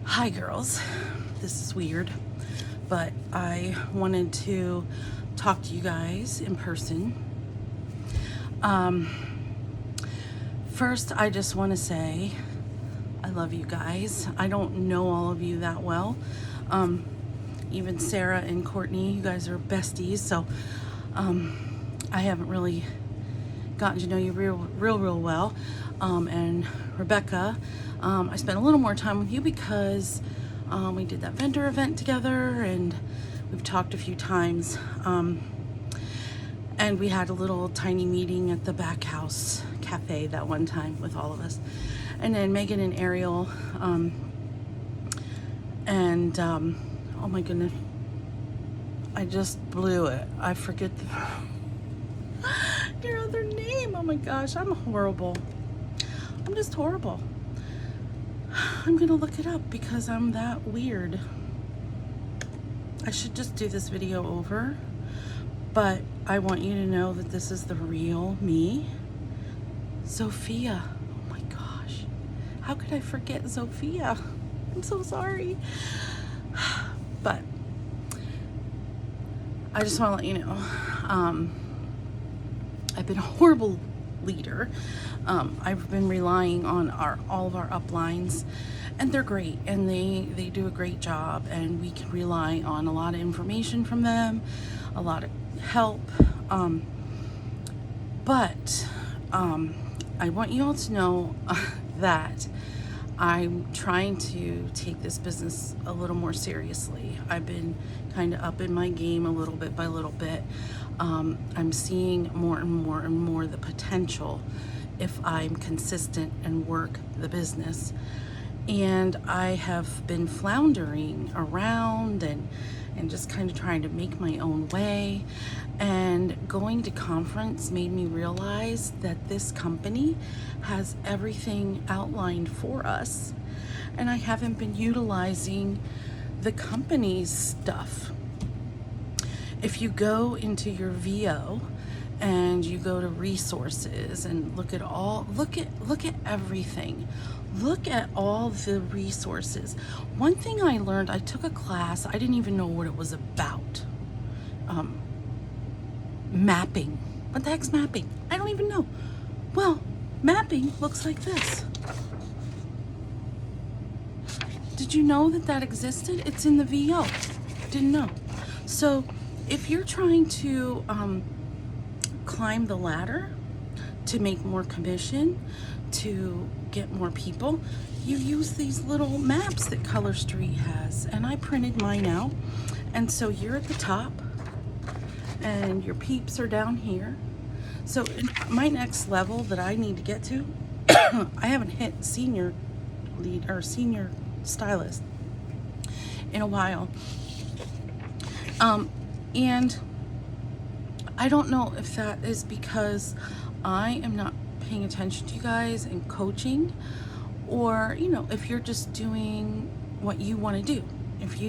Hi girls, this is weird, but I wanted to talk to you guys in person. First, I just want to say I love you guys. I don't know all of you that well. Even Sarah and Courtney, you guys are besties, so I haven't really gotten to know you real well. And Rebecca, I spent a little more time with you because we did that vendor event together and we've talked a few times. And we had a little tiny meeting at the Back House Cafe that one time with all of us. And then Megan and Ariel, oh my goodness, I just blew it. I forget your other name. Oh my gosh, I'm horrible. I'm just horrible. I'm gonna look it up because I'm that weird. I should just do this video over, but I want you to know that this is the real me. Sophia. Oh my gosh. How could I forget Sophia? I'm so sorry. But I just want to let you know, I've been a horrible leader. I've been relying on all of our uplines, and they're great, and they do a great job, and we can rely on a lot of information from them, a lot of help. But I want you all to know that I'm trying to take this business a little more seriously. I've been kind of up in my game a little bit by little bit. I'm seeing more and more the potential if I'm consistent and work the business. And I have been floundering around and just kind of trying to make my own way. And going to conference made me realize that this company has everything outlined for us, and I haven't been utilizing the company's stuff. If you go into your VO and you go to resources and look at everything. Look at all the resources. One thing I learned, I took a class, I didn't even know what it was about. Mapping. What the heck's mapping? I don't even know. Well, mapping looks like this. Did you know that existed? It's in the VO. Didn't know. So if you're trying to climb the ladder to make more commission, to get more people, you use these little maps that Color Street has, and I printed mine out. And so you're at the top and your peeps are down here. So my next level that I need to get to, I haven't hit senior lead or senior stylist in a while. And I don't know if that is because I am not paying attention to you guys and coaching, or if you're just doing what you want to do. If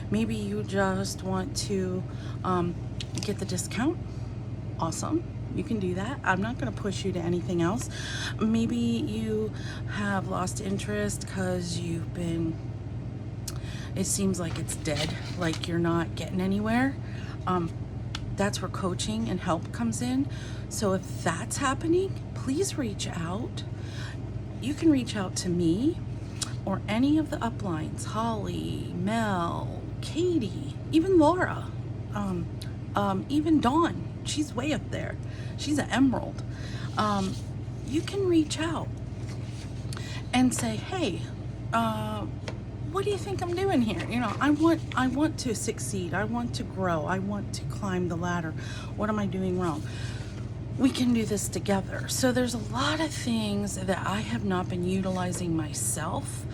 maybe you just want to get the discount, awesome, you can do that. I'm not going to push you to anything else. Maybe you have lost interest because it seems like it's dead, like you're not getting anywhere. That's where coaching and help comes in. So if that's happening, please reach out. You can reach out to me or any of the uplines, Holly, Mel, Katie, even Laura, even Dawn. She's way up there. She's an emerald. You can reach out and say, hey, what do you think I'm doing here? I want to succeed. I want to grow. I want to climb the ladder. What am I doing wrong? We can do this together. So there's a lot of things that I have not been utilizing myself,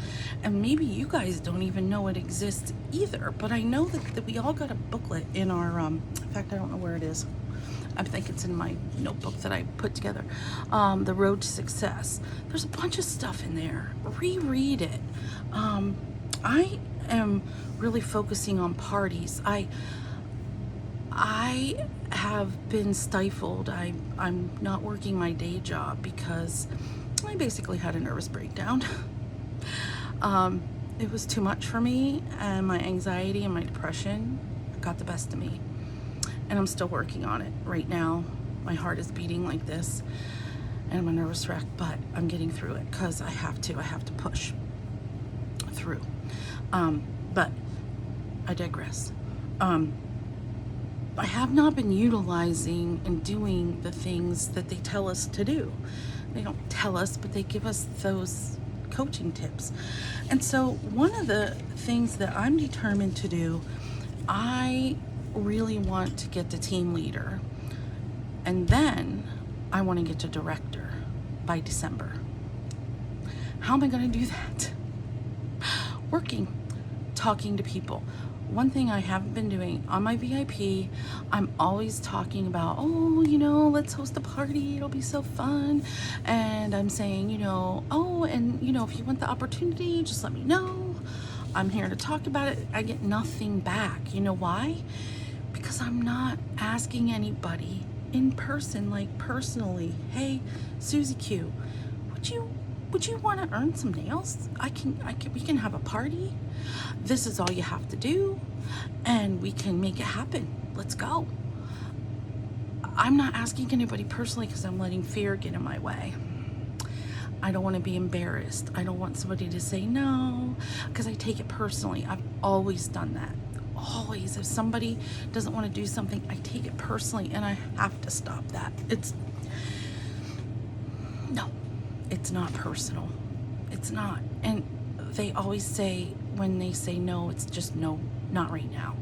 and maybe you guys don't even know it exists either, but I know that we all got a booklet in our, in fact, I don't know where it is. I think it's in my notebook that I put together. The Road to Success. There's a bunch of stuff in there. Reread it. I am really focusing on parties. I have been stifled. I'm not working my day job because I basically had a nervous breakdown. it was too much for me, and my anxiety and my depression got the best of me. And I'm still working on it right now. My heart is beating like this, and I'm a nervous wreck, but I'm getting through it because I have to push through. But I digress. I have not been utilizing and doing the things that they tell us to do. They don't tell us, but they give us those coaching tips. And so one of the things that I'm determined to do, I really want to get to team leader, and then I want to get to director by December. How am I going to do that? Working, talking to people. One thing I haven't been doing on my VIP, I'm always talking about, oh, let's host a party, it'll be so fun. And I'm saying, oh, and if you want the opportunity, just let me know. I'm here to talk about it. I get nothing back. You know why? Because I'm not asking anybody in person, like personally, hey, Susie Q, would you want to earn some nails? We can have a party. This is all you have to do, and we can make it happen. Let's go. I'm not asking anybody personally because I'm letting fear get in my way. I don't want to be embarrassed. I don't want somebody to say no, because I take it personally. I've always done that. Always. If somebody doesn't want to do something, I take it personally, and I have to stop that. It's not personal. It's not. And they always say, when they say no, it's just no, not right now.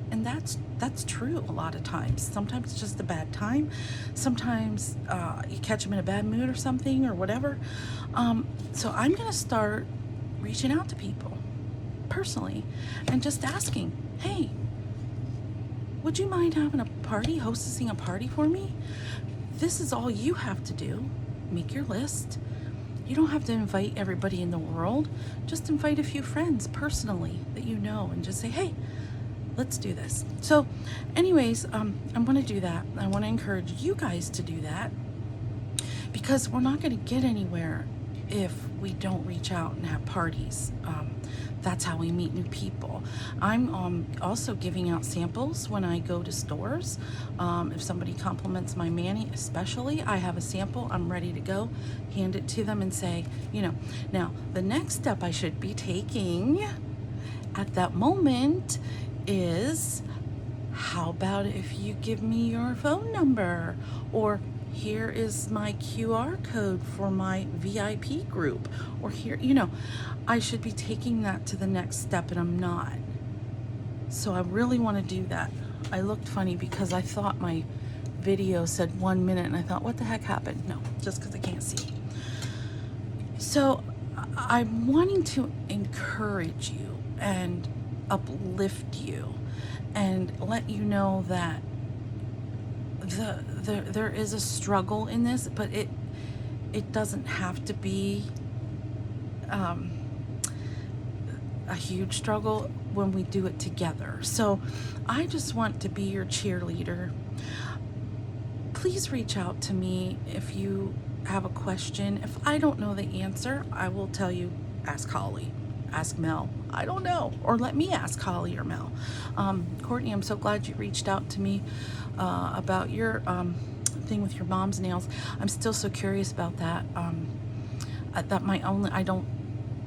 And that's true a lot of times. Sometimes it's just a bad time. Sometimes you catch them in a bad mood or something or whatever. So I'm going to start reaching out to people personally and just asking, hey, would you mind having a party, hosting a party for me? This is all you have to do. Make your list. You don't have to invite everybody in the world. Just invite a few friends personally that you know, and just say, hey, let's do this. So anyways, I'm going to do that. I want to encourage you guys to do that, because we're not going to get anywhere if we don't reach out and have parties. That's how we meet new people. I'm also giving out samples when I go to stores. If somebody compliments my mani, especially, I have a sample. I'm ready to go. Hand it to them and say, Now, the next step I should be taking at that moment is, how about if you give me your phone number? Or here is my QR code for my VIP group. Or here, I should be taking that to the next step, and I'm not. So I really want to do that. I looked funny because I thought my video said 1 minute, and I thought, what the heck happened? No, just because I can't see. So I'm wanting to encourage you and uplift you and let you know that there is a struggle in this, but it doesn't have to be a huge struggle when we do it together. So I just want to be your cheerleader. Please reach out to me if you have a question. If I don't know the answer, I will tell you, ask Holly, ask Mel. I don't know. Or let me ask Holly or Mel. Courtney, I'm so glad you reached out to me about your thing with your mom's nails. I'm still so curious about that.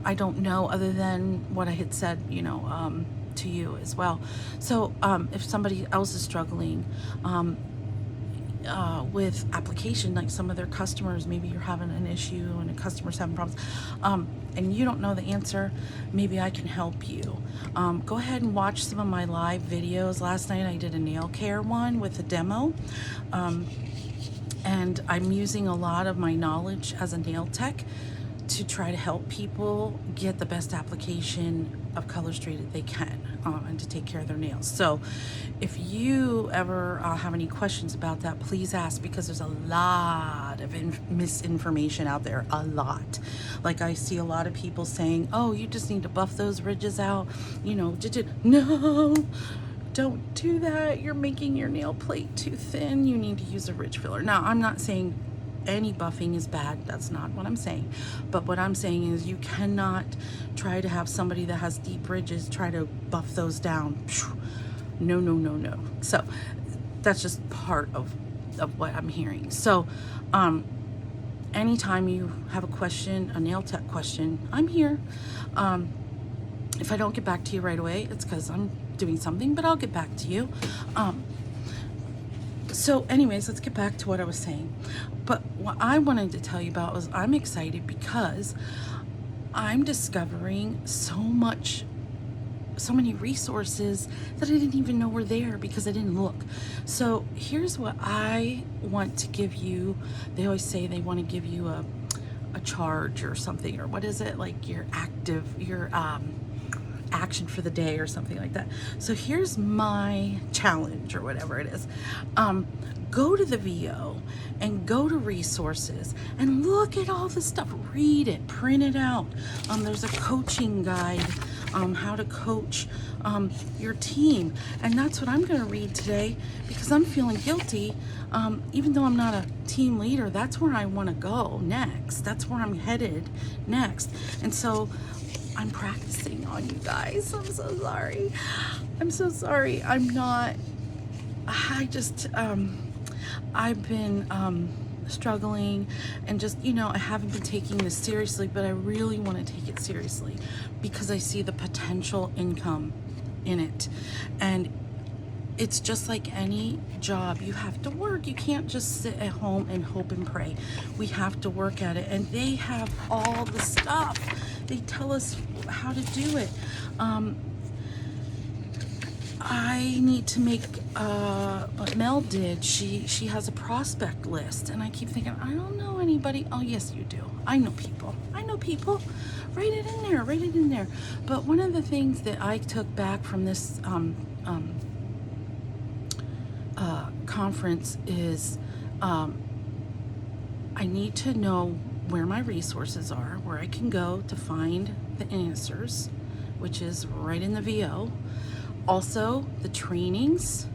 I don't know, other than what I had said, to you as well. So if somebody else is struggling with application, like some of their customers, maybe you're having an issue and a customer's having problems, and you don't know the answer, maybe I can help you. Go ahead and watch some of my live videos. Last night I did a nail care one with a demo, and I'm using a lot of my knowledge as a nail tech to try to help people get the best application of Color Street that they can, and to take care of their nails. So if you ever have any questions about that, please ask, because there's a lot of misinformation out there, a lot. Like I see a lot of people saying, oh, you just need to buff those ridges out, no, don't do that. You're making your nail plate too thin. You need to use a ridge filler. Now, I'm not saying any buffing is bad. That's not what I'm saying. But what I'm saying is you cannot try to have somebody that has deep ridges try to buff those down. No, no, no, no. So that's just part of what I'm hearing. So anytime you have a question, a nail tech question, I'm here. If I don't get back to you right away, it's because I'm doing something, but I'll get back to you. So anyways, let's get back to what I was saying. But what I wanted to tell you about was I'm excited because I'm discovering so many resources that I didn't even know were there because I didn't look. So here's what I want to give you. They always say they want to give you a charge or something, or what is it, like your action for the day or something like that. So here's my challenge or whatever it is. Go to the VO and go to resources and look at all the stuff. Read it, print it out. There's a coaching guide, how to coach your team. And that's what I'm going to read today because I'm feeling guilty. Even though I'm not a team leader, that's where I want to go next. That's where I'm headed next. And so I'm practicing on you guys. I'm so sorry. I'm so sorry. I've been struggling and just, I haven't been taking this seriously, but I really want to take it seriously because I see the potential income in it. And it's just like any job. You have to work. You can't just sit at home and hope and pray. We have to work at it. And they have all the stuff. They tell us how to do it. I need to make what Mel did. She has a prospect list, and I keep thinking, I don't know anybody. Oh yes, you do. I know people. Write it in there. Write it in there. But one of the things that I took back from this conference is I need to know where my resources are, where I can go to find the answers, which is right in the VO. Also, the trainings.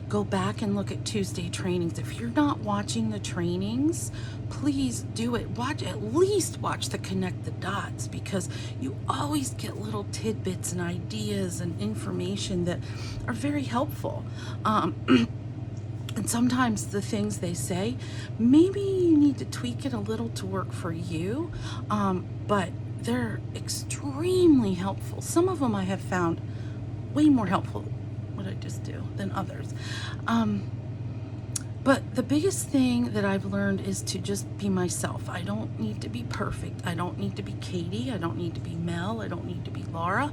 Go back and look at Tuesday trainings. If you're not watching the trainings, please do it. At least watch the Connect the Dots, because you always get little tidbits and ideas and information that are very helpful. And sometimes the things they say, maybe you need to tweak it a little to work for you, but they're extremely helpful. Some of them I have found way more helpful, what I just do, than others. But the biggest thing that I've learned is to just be myself. I don't need to be perfect. I don't need to be Katie. I don't need to be Mel. I don't need to be Laura.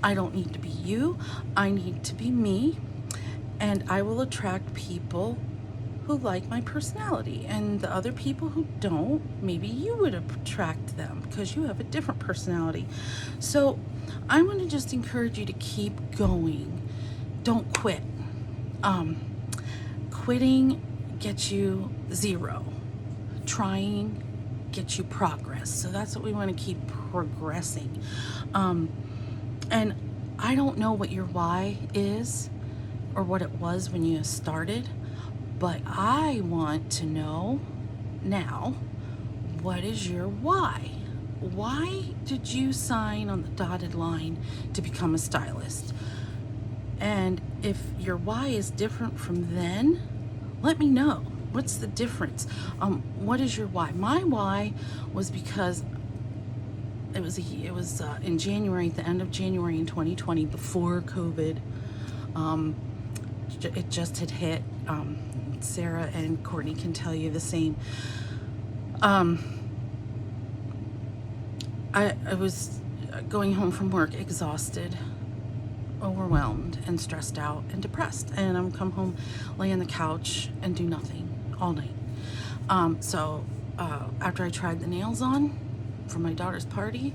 I don't need to be you. I need to be me. And I will attract people who like my personality, and the other people who don't, maybe you would attract them because you have a different personality. So I want to just encourage you to keep going. Don't quit. Quitting gets you zero. Trying gets you progress. So that's what we want to keep progressing. And I don't know what your why is or what it was when you started, but I want to know now, what is your why? Why did you sign on the dotted line to become a stylist? And if your why is different from then, let me know. What's the difference? What is your why? My why was because it was in January, at the end of January in 2020, before COVID. It just had hit. Sarah and Courtney can tell you the same. I was going home from work exhausted, overwhelmed, and stressed out and depressed, and I'm come home, lay on the couch and do nothing all night. So after I tried the nails on for my daughter's party,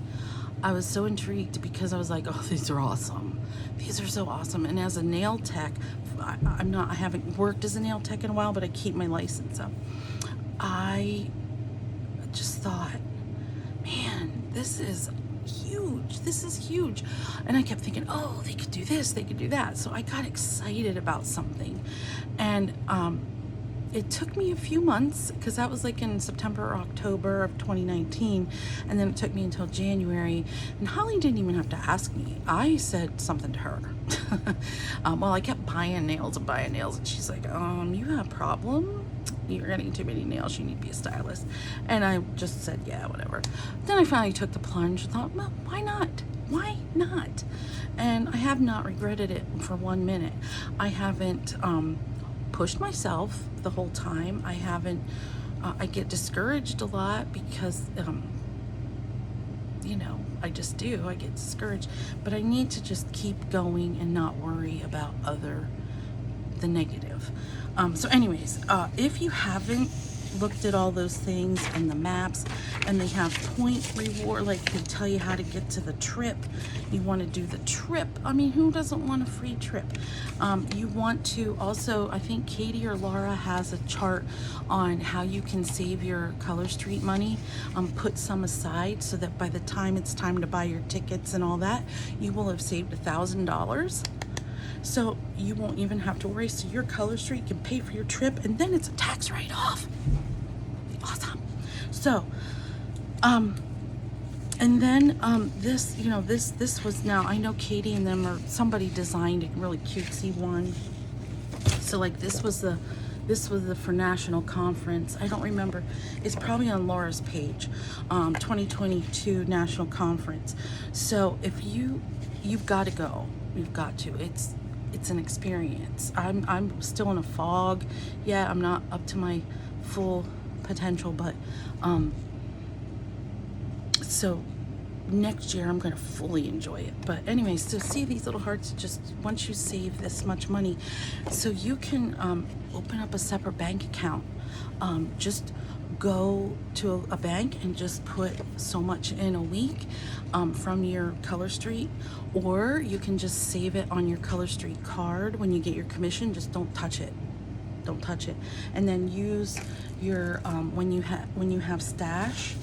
I was so intrigued because I was like, oh, these are awesome. These are so awesome. And as a nail tech, I haven't worked as a nail tech in a while, but I keep my license up. I just thought, man, this is huge. This is huge. And I kept thinking, oh, they could do this, they could do that. So I got excited about something. And it took me a few months, because that was like in September or October of 2019, and then it took me until January, and Holly didn't even have to ask me. I said something to her. Well, I kept buying nails, and she's like, you have a problem? You're getting too many nails, you need to be a stylist. And I just said, yeah, whatever. Then I finally took the plunge and thought, well, why not? Why not? And I have not regretted it for 1 minute. I haven't pushed myself the whole time. I haven't, I get discouraged a lot because, you know, I just do. I get discouraged. But I need to just keep going and not worry about the negative. So anyways, if you haven't looked at all those things and the maps, and they have point reward, like they tell you how to get to the trip. You want to do the trip. I mean, who doesn't want a free trip? You want to also, I think Katie or Laura has a chart on how you can save your Color Street money. Put some aside so that by the time it's time to buy your tickets and all that, you will have saved $1,000. So you won't even have to worry. So your Color Street can pay for your trip, and then it's a tax write-off. Awesome. So, and then this, you know, this was, now I know Katie and them, or somebody designed a really cutesy one. So like this was the for national conference. I don't remember. It's probably on Laura's page. 2022 national conference. So if you've got to go. You've got to. It's an experience. I'm still in a fog. Yeah, I'm not up to my full potential, but so next year I'm going to fully enjoy it. But anyways, so see these little hearts, just once you save this much money, so you can open up a separate bank account. Just go to a bank and just put so much in a week from your Color Street, or you can just save it on your Color Street card. When you get your commission, just don't touch it. Don't touch it. And then use your when you have stash,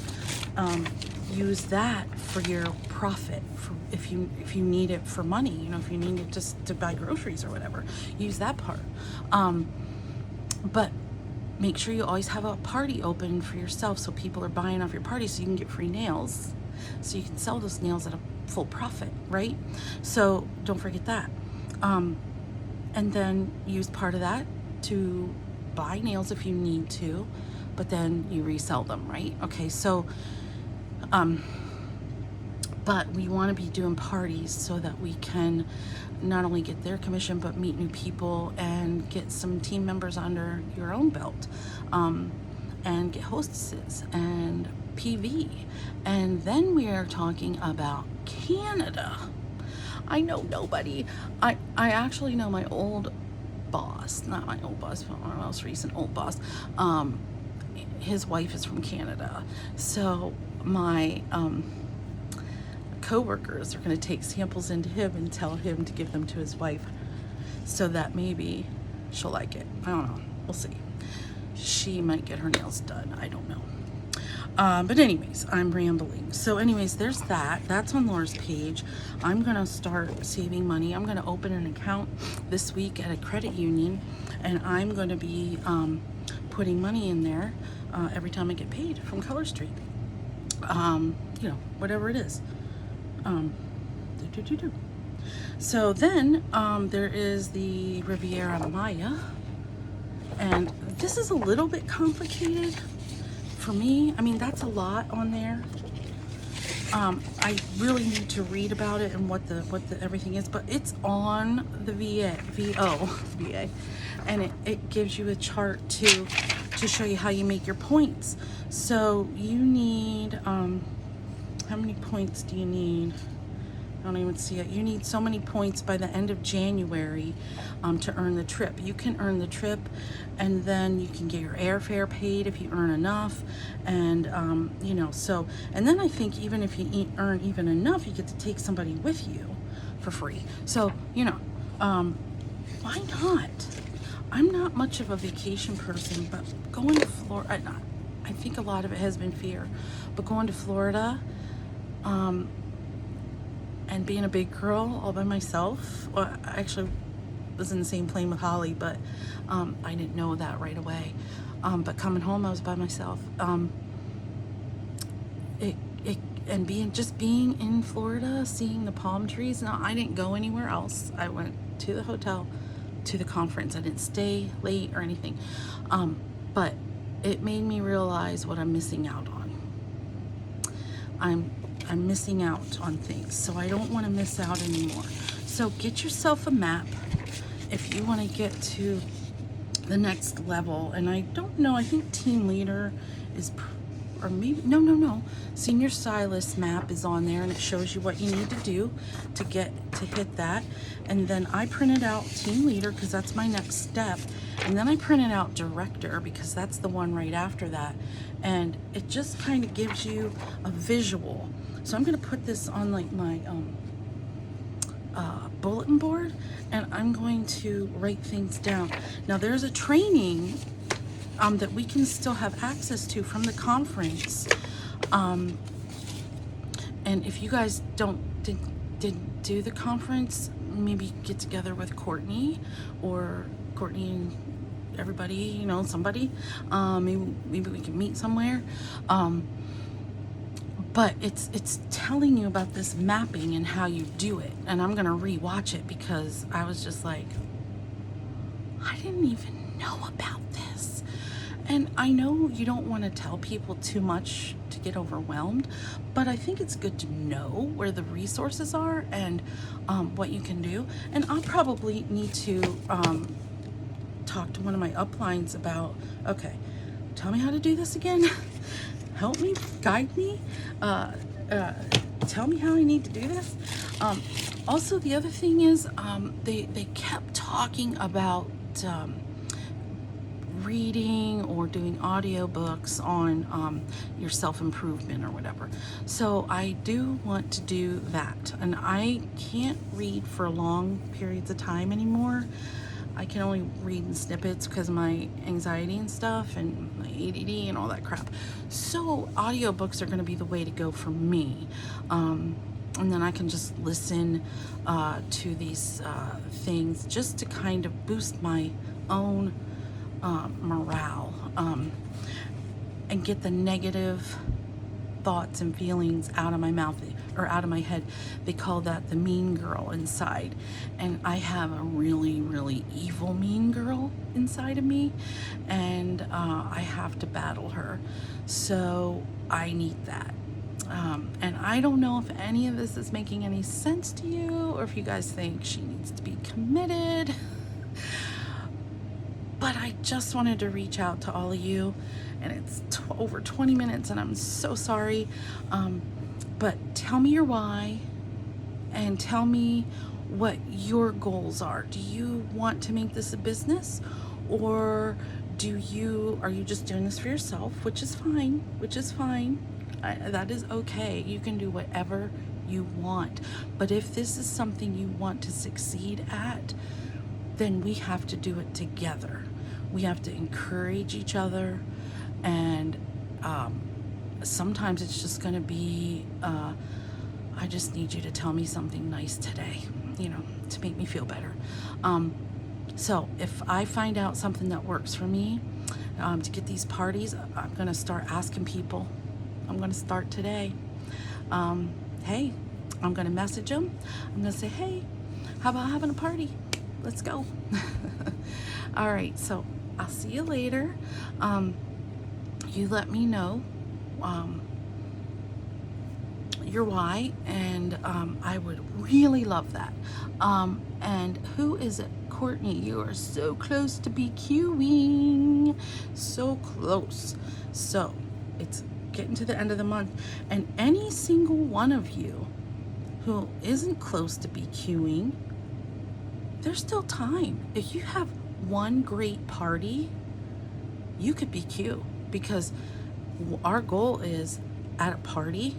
use that for your profit, for if you need it for money, you know, if you need it just to buy groceries or whatever, use that part. But make sure you always have a party open for yourself, so people are buying off your party, so you can get free nails, so you can sell those nails at a full profit, right? So don't forget that. And then use part of that to buy nails if you need to, but then you resell them, right? Okay, so but we want to be doing parties so that we can not only get their commission, but meet new people and get some team members under your own belt, and get hostesses and PV. And then we are talking about Canada. I know nobody. I actually know my old boss, not my old boss, but my most recent old boss. His wife is from Canada. So my co-workers are going to take samples into him and tell him to give them to his wife, so that maybe she'll like it. I don't know. We'll see. She might get her nails done. I don't know. But anyways, I'm rambling. So anyways, there's that. That's on Laura's page. I'm going to start saving money. I'm going to open an account this week at a credit union, and I'm going to be putting money in there every time I get paid from Color Street. You know, whatever it is. So then there is the Riviera Maya, and this is a little bit complicated for me. I mean, that's a lot on there. I really need to read about it and what the everything is, but it's on the VA, and it gives you a chart to show you how you make your points. So you need how many points do you need? I don't even see it. You need so many points by the end of January to earn the trip. You can earn the trip, and then you can get your airfare paid if you earn enough, and you know, so, and then I think even if you earn even enough, you get to take somebody with you for free. So, you know, why not? I'm not much of a vacation person, but going to Florida, I think a lot of it has been fear, but going to Florida, and being a big girl all by myself, well, actually was in the same plane with Holly, but I didn't know that right away. But coming home, I was by myself. And being in Florida, seeing the palm trees. Now, I didn't go anywhere else. I went to the hotel, to the conference. I didn't stay late or anything. But it made me realize what I'm missing out on. I'm missing out on things, so I don't want to miss out anymore. So get yourself a map if you want to get to the next level. And I don't know, I think team leader is, or maybe, no, senior stylist map is on there, and it shows you what you need to do to hit that. And then I printed out team leader because that's my next step. And then I printed out director because that's the one right after that. And it just kind of gives you a visual. So I'm going to put this on like my bulletin board, and I'm going to write things down. Now there's a training that we can still have access to from the conference. And if you guys didn't do the conference, maybe get together with Courtney and everybody, you know, somebody. Maybe we can meet somewhere. But it's telling you about this mapping and how you do it. And I'm gonna rewatch it because I was just like, I didn't even know about this. And I know you don't want to tell people too much to get overwhelmed, but I think it's good to know where the resources are and what you can do. And I'll probably need to talk to one of my uplines about, okay, tell me how to do this again. Help me, guide me, tell me how I need to do this. Also, the other thing is they kept talking about reading or doing audiobooks on your self-improvement or whatever. So I do want to do that. And I can't read for long periods of time anymore. I can only read in snippets because of my anxiety and stuff and my ADD and all that crap. So audiobooks are going to be the way to go for me. And then I can just listen to these things just to kind of boost my own morale and get the negative thoughts and feelings out of my mouth or out of my head. They call that the mean girl inside, and I have a really, really evil mean girl inside of me, and I have to battle her. So I need that. And I don't know if any of this is making any sense to you, or if you guys think she needs to be committed. But I just wanted to reach out to all of you, and it's over 20 minutes, and I'm so sorry. But tell me your why, and tell me what your goals are. Do you want to make this a business, or are you just doing this for yourself, which is fine, that is okay. You can do whatever you want. But if this is something you want to succeed at, then we have to do it together. We have to encourage each other, and sometimes it's just going to be, I just need you to tell me something nice today, to make me feel better. So if I find out something that works for me to get these parties, I'm going to start asking people. I'm going to start today. Hey, I'm going to message them. I'm going to say, hey, how about having a party? Let's go. All right, so I'll see you later. You let me know your why, and I would really love that. And who is it? Courtney, you are so close to BQing. So close. So it's getting to the end of the month, and any single one of you who isn't close to BQing, there's still time. If you have one great party, you could BQ, because our goal is at a party,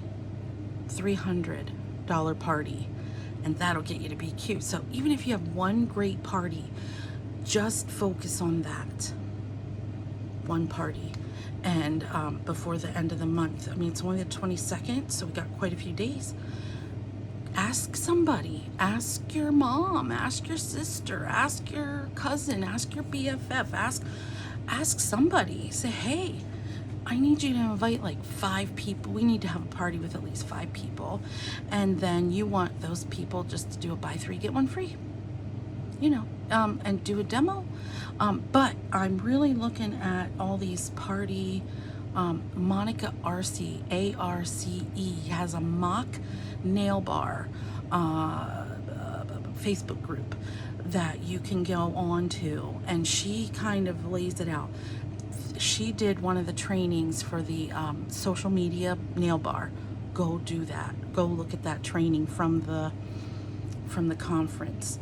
$300 party, and that'll get you to BQ. So even if you have one great party, just focus on that one party. And before the end of the month, I mean, it's only the 22nd, so we got quite a few days. Ask somebody, ask your mom, ask your sister, ask your cousin, ask your BFF, ask somebody. Say, hey, I need you to invite like 5 people. We need to have a party with at least 5 people. And then you want those people just to do a buy 3, get 1 free, and do a demo. But I'm really looking at all these party. Monica Arce, ARCE, has a mock nail bar Facebook group that you can go on to, and she kind of lays it out. She did one of the trainings for the social media nail bar. Go do that. Go look at that training from the conference.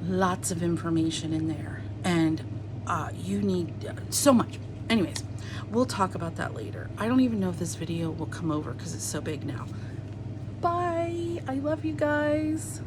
Lots of information in there, and you need so much. Anyways, we'll talk about that later. I don't even know if this video will come over because it's so big now. Bye. I love you guys.